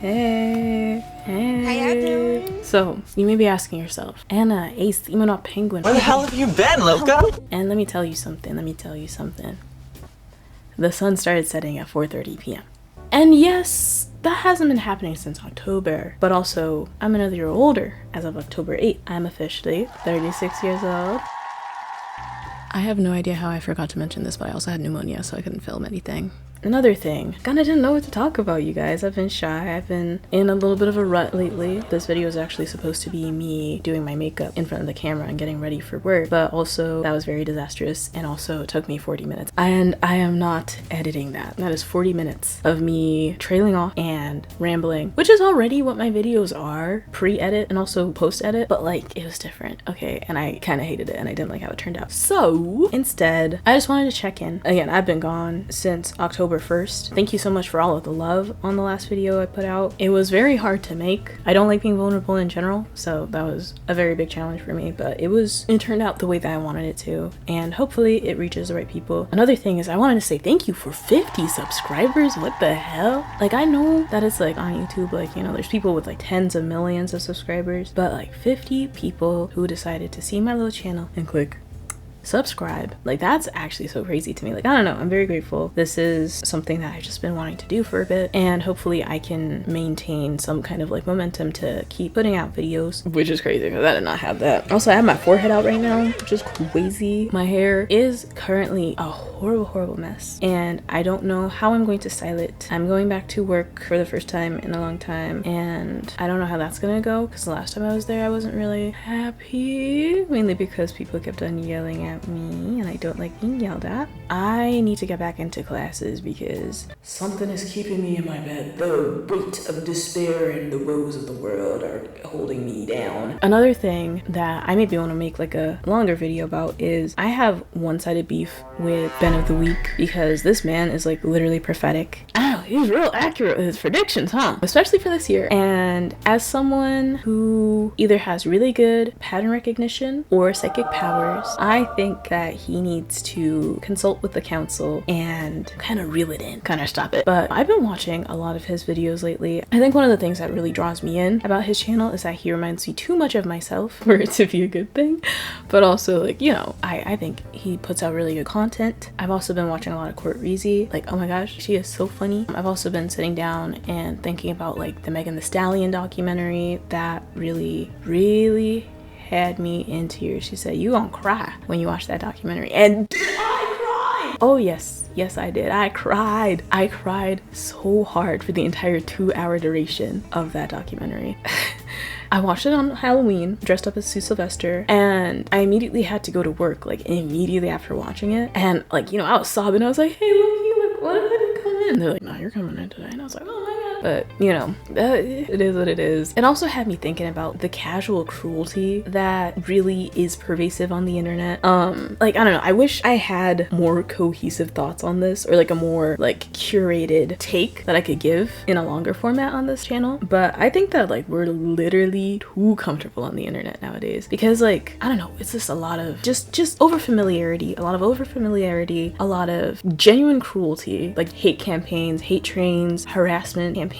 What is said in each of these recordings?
Hey. How y'all doing? So, you may be asking yourself, Anna, Ace, Demonot, Penguin. Where the hell have you been, Loka? And let me tell you something. The sun started setting at 4:30 p.m. And yes, that hasn't been happening since October, but also I'm another year older. As of October 8th, I'm officially 36 years old. I have no idea how I forgot to mention this, but I also had pneumonia, so I couldn't film anything. Another thing, kinda didn't know what to talk about, you guys. I've been shy. I've been in a little bit of a rut lately. This video is actually supposed to be me doing my makeup in front of the camera and getting ready for work, but also that was very disastrous and also took me 40 minutes. And I am not editing that. That is 40 minutes of me trailing off and rambling, which is already what my videos are, pre-edit and also post-edit, but like it was different, okay? And I kind of hated it and I didn't like how it turned out. So instead, I just wanted to check in. Again, I've been gone since October 1st. Thank you so much for all of the love on the last video I put out. It was very hard to make. I don't like being vulnerable in general, so that was a very big challenge for me, but it turned out the way that I wanted it to, and hopefully it reaches the right people. Another thing is I wanted to say thank you for 50 subscribers. What the hell? Like, I know that it's like on YouTube, like, you know, there's people with like tens of millions of subscribers, but like 50 people who decided to see my little channel and click subscribe, like that's actually so crazy to me. Like, I don't know, I'm very grateful. This is something that I've just been wanting to do for a bit, and hopefully I can maintain some kind of like momentum to keep putting out videos, which is crazy because I did not have that. Also, I have my forehead out right now, which is crazy. My hair is currently a horrible mess, and I don't know how I'm going to style it. I'm going back to work for the first time in a long time, and I don't know how that's gonna go because the last time I was there I wasn't really happy, mainly because people kept on yelling at me and I don't like being yelled at. I need to get back into classes because something is keeping me in my bed. The weight of despair and the woes of the world are holding me down. Another thing that I maybe want to make like a longer video about is I have one-sided beef with Ben of the Week because this man is like literally prophetic. I don't know, he's real accurate with his predictions, huh? Especially for this year. And as someone who either has really good pattern recognition or psychic powers, I think that he needs to consult with the council and kind of reel it in, kind of stop it. But I've been watching a lot of his videos lately. I think one of the things that really draws me in about his channel is that he reminds me too much of myself for it to be a good thing. But also, like, you know, I think he puts out really good content. I've also been watching a lot of Court Reezy. Like, oh my gosh, she is so funny. I've also been sitting down and thinking about like the Megan Thee Stallion documentary that really had me in tears. She said, you gonna cry when you watch that documentary. And did I cry? Oh yes I did. I cried so hard for the entire 2-hour duration of that documentary. I watched it on Halloween, dressed up as Sue Sylvester, and I immediately had to go to work, like immediately after watching it. And like, you know, I was sobbing. I was like, hey, look, like, what if I didn't come in? And they're like, no, you're coming in today. And I was like, oh my god. But you know, it is what it is. It also had me thinking about the casual cruelty that really is pervasive on the internet. Like, I don't know, I wish I had more cohesive thoughts on this, or like a more like curated take that I could give in a longer format on this channel. But I think that like we're literally too comfortable on the internet nowadays, because like, I don't know, it's just a lot of just over familiarity, a lot of genuine cruelty, like hate campaigns, hate trains, harassment campaigns,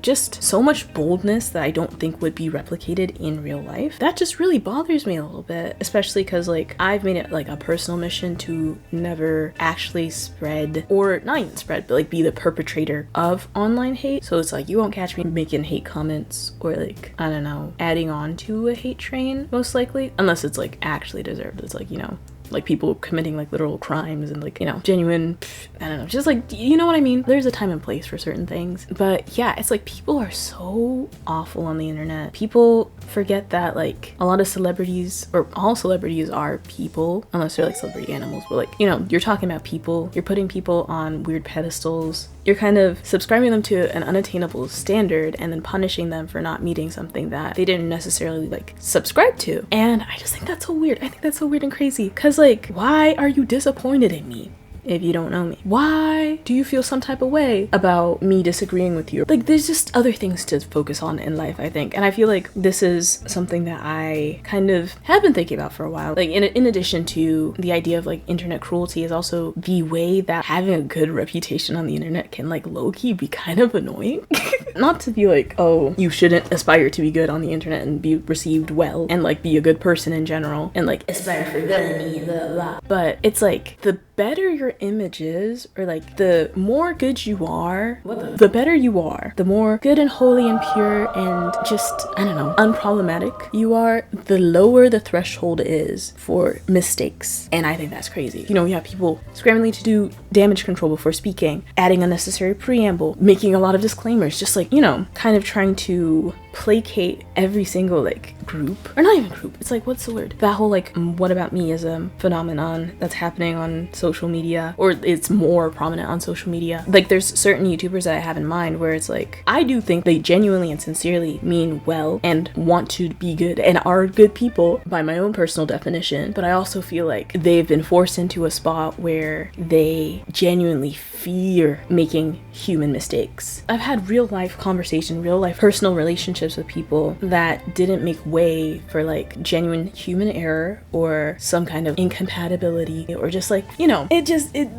just so much boldness that I don't think would be replicated in real life. That just really bothers me a little bit, especially because like I've made it like a personal mission to never actually spread, or not even spread, but like be the perpetrator of online hate. So it's like you won't catch me making hate comments or like, I don't know, adding on to a hate train, most likely, unless it's like actually deserved. It's like, you know, like people committing like literal crimes and like, you know, genuine, I don't know, just like, you know what I mean? There's a time and place for certain things. But yeah, it's like people are so awful on the internet. People forget that like a lot of celebrities, or all celebrities, are people, unless they're like celebrity animals, but like, you know, you're talking about people, you're putting people on weird pedestals, you're kind of subscribing them to an unattainable standard and then punishing them for not meeting something that they didn't necessarily like subscribe to. And I just think that's so weird. I think that's so weird and crazy, because like, why are you disappointed in me? if you don't know me? Why do you feel some type of way about me disagreeing with you? Like, there's just other things to focus on in life, I think. And I feel like this is something that I kind of have been thinking about for a while. Like, in addition to the idea of like internet cruelty, is also the way that having a good reputation on the internet can like low-key be kind of annoying. Not to be like, oh, you shouldn't aspire to be good on the internet and be received well and like be a good person in general and like aspire for good, blah, blah. But it's like, the better your image is, or like the more good you are, the better you are, the more good and holy and pure and just, I don't know, unproblematic you are, the lower the threshold is for mistakes. And I think that's crazy. You know, you have people scrambling to do damage control before speaking, adding unnecessary preamble, making a lot of disclaimers, just like, you know, kind of trying to placate every single like group, or not even group, it's like, what's the word, that whole like what about meism phenomenon that's happening on social media, or it's more prominent on social media. Like, there's certain YouTubers that I have in mind where it's like, I do think they genuinely and sincerely mean well and want to be good and are good people by my own personal definition, but I also feel like they've been forced into a spot where they genuinely fear making human mistakes. I've had real life conversation, real life personal relationships with people that didn't make way for like genuine human error or some kind of incompatibility, or just like, you know, it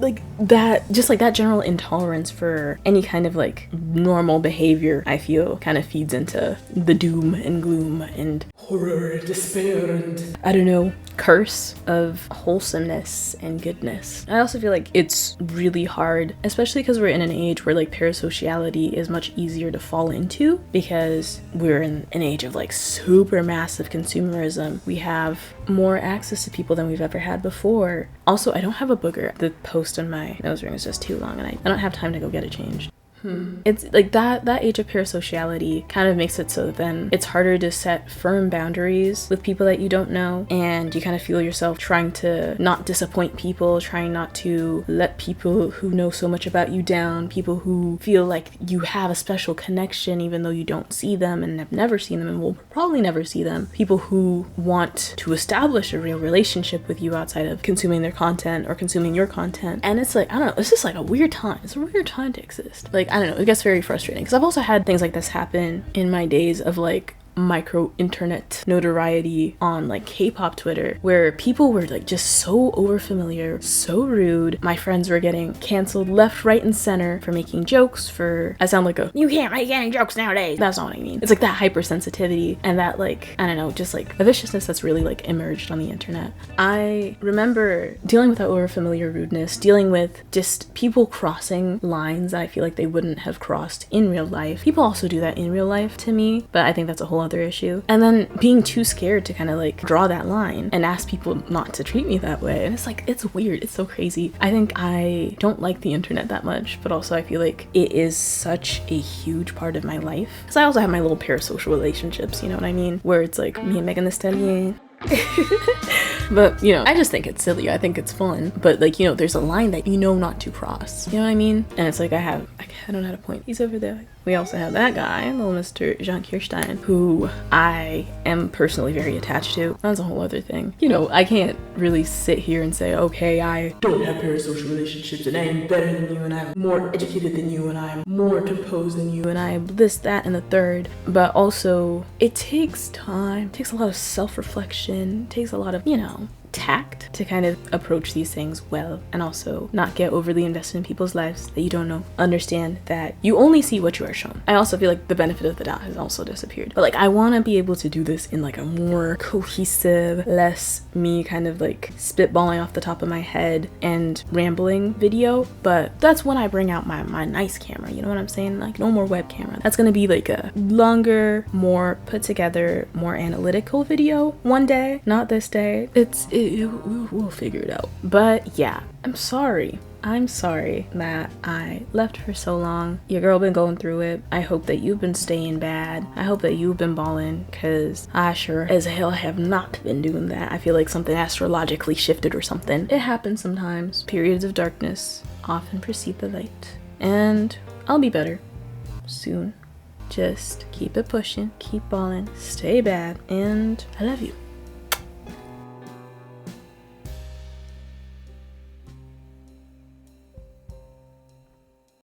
like that, just like that general intolerance for any kind of like normal behavior, I feel kind of feeds into the doom and gloom and horror, despair, and I don't know, curse of wholesomeness and goodness. I also feel like it's really hard, especially because we're in an age where like parasociality is much easier to fall into, because we're in an age of like super massive consumerism. We have more access to people than we've ever had before. Also, I don't have a booger. The post on my nose ring is just too long and I don't have time to go get it changed. It's like that age of parasociality kind of makes it so that then it's harder to set firm boundaries with people that you don't know, and you kind of feel yourself trying to not disappoint people, trying not to let people who know so much about you down, people who feel like you have a special connection even though you don't see them and have never seen them and will probably never see them, people who want to establish a real relationship with you outside of consuming their content or consuming your content. And it's like, I don't know, it's just like a weird time. It's a weird time to exist. Like, I don't know, it gets very frustrating because I've also had things like this happen in my days of like micro internet notoriety on like K-pop Twitter, where people were like just so overfamiliar, so rude. My friends were getting canceled left, right, and center for making jokes, for, I sound like a, you can't make any jokes nowadays. That's not what I mean. It's like that hypersensitivity and that like, I don't know, just like a viciousness that's really like emerged on the internet. I remember dealing with that overfamiliar rudeness, dealing with just people crossing lines that I feel like they wouldn't have crossed in real life. People also do that in real life to me, but I think that's a whole other issue. And then being too scared to kind of like draw that line and ask people not to treat me that way. And it's like, it's weird. It's so crazy. I think I don't like the internet that much, but also I feel like it is such a huge part of my life. Because I also have my little parasocial relationships, you know what I mean? Where it's like me and Megan Thee Stallion. But, you know, I just think it's silly. I think it's fun. But, like, you know, there's a line that you know not to cross. You know what I mean? And it's like I don't know how to point. He's over there. We also have that guy, little Mr. Jean Kirstein, who I am personally very attached to. That's a whole other thing. You know, I can't really sit here and say, okay, I don't have parasocial relationships and I'm better than you and I'm more educated than you and I'm more composed than you and I'm this, that, and the third. But also, it takes time. It takes a lot of self-reflection. It takes a lot of, you know, tact to kind of approach these things well, and also not get overly invested in people's lives that you don't know. Understand that you only see what you are shown. I also feel like the benefit of the doubt has also disappeared. But like, I want to be able to do this in like a more cohesive, less me kind of like spitballing off the top of my head and rambling video. But that's when I bring out my nice camera, you know what I'm saying? Like, no more web camera. That's gonna be like a longer, more put together, more analytical video one day, not this day. We'll figure it out. But yeah, I'm sorry that I left for so long. Your girl been going through it. I hope that you've been staying bad. I hope that you've been balling, because I sure as hell have not been doing that. I feel like something astrologically shifted or something. It happens sometimes. Periods of darkness often precede the light. And I'll be better soon. Just keep it pushing, keep balling, stay bad, and I love you.